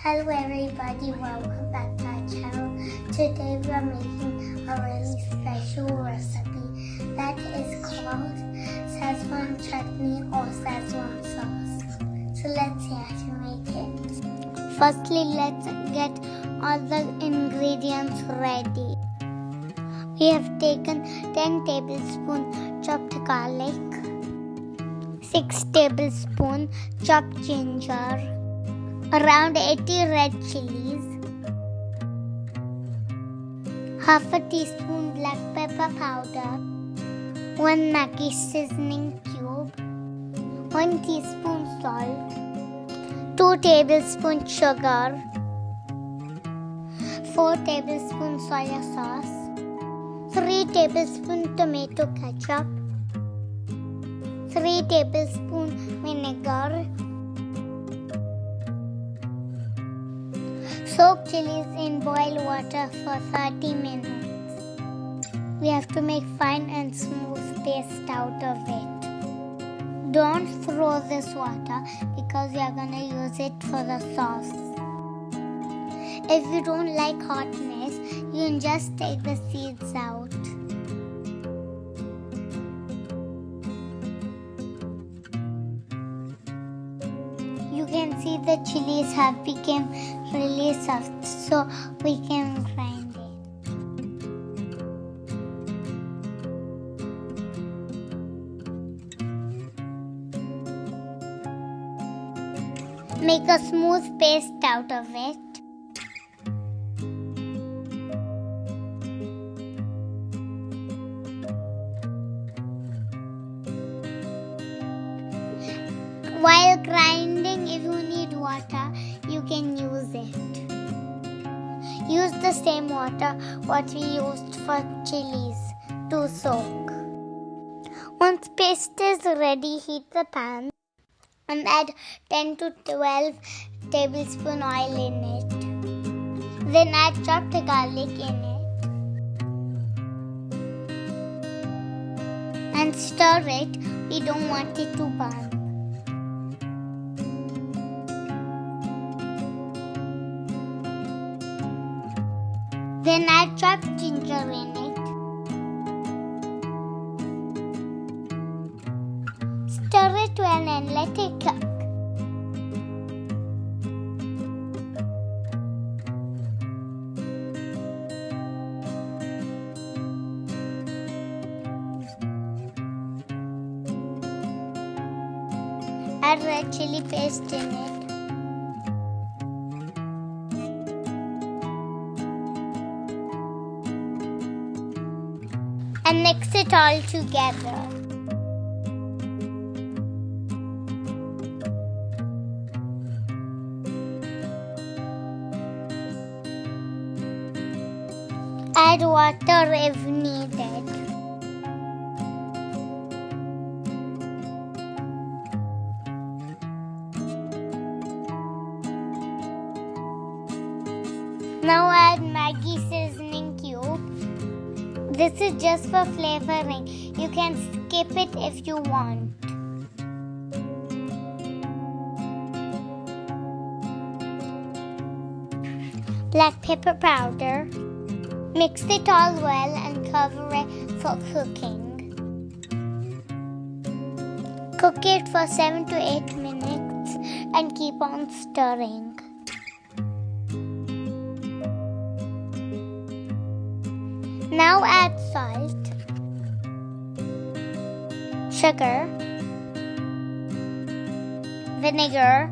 Hello everybody, welcome back to our channel. Today we are making a really special recipe that is called Schezwan Chutney or Schezwan Sauce. So let's see how to make it. Firstly, let's get all the ingredients ready. We have taken 10 tablespoons chopped garlic, 6 tablespoons chopped ginger, around 80 red chilies, half a teaspoon black pepper powder, 1 Maggi seasoning cube, 1 teaspoon salt, 2 tablespoons sugar, 4 tablespoons soya sauce, 3 tablespoons tomato ketchup, 3 tablespoons vinegar. Soak chilies in boiled water for 30 minutes. We have to make fine and smooth paste out of it. Don't throw this water because we are going to use it for the sauce. If you don't like hotness, you can just take the seeds out. You can see the chilies have become really soft, so we can grind it. Make a smooth paste out of it. While grinding, if you need water, you can use it. Use the same water what we used for chilies to soak. Once paste is ready, heat the pan and add 10 to 12 tablespoon oil in it. Then add chopped garlic in it and stir it. We don't want it to burn. Then add chopped ginger in it. Stir it well and let it cook. Add red chili paste in it. And mix it all together. Add water if needed. Now add Maggi seasoning cube. This is just for flavoring. You can skip it if you want. Black pepper powder. Mix it all well and cover it for cooking. Cook it for 7 to 8 minutes and keep on stirring. Now add salt, sugar, vinegar,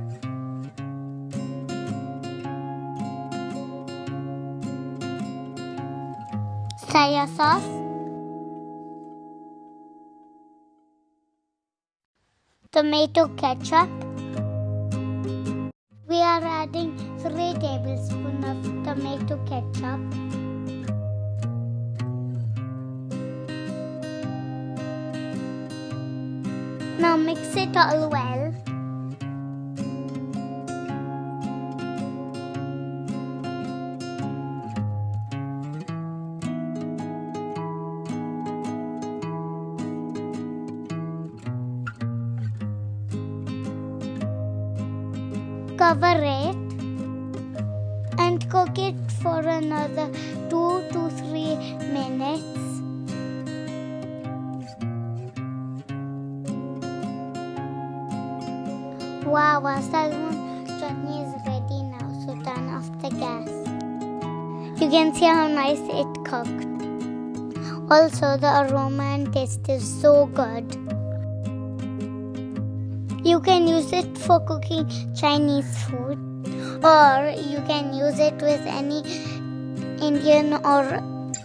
soya sauce, tomato ketchup. We are adding 3 tablespoons of tomato ketchup. Now mix it all well. Cover it cook it for another 2 to 3 minutes. Wow, our Schezwan chutney is ready now, so turn off the gas. You can see how nice it cooked. Also, the aroma and taste is so good. You can use it for cooking Chinese food, or you can use it with any Indian or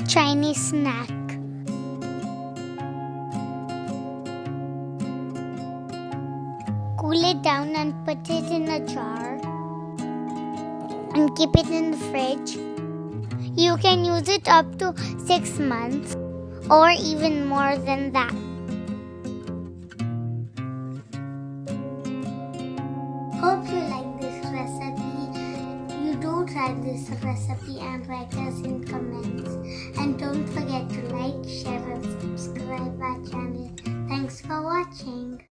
Chinese snack. Cool it down and put it in a jar and keep it in the fridge. You can use it up to 6 months or even more than that. Hope you like this recipe. You do try this recipe and write us in comments. And don't forget to like, share and subscribe our channel. Thanks for watching.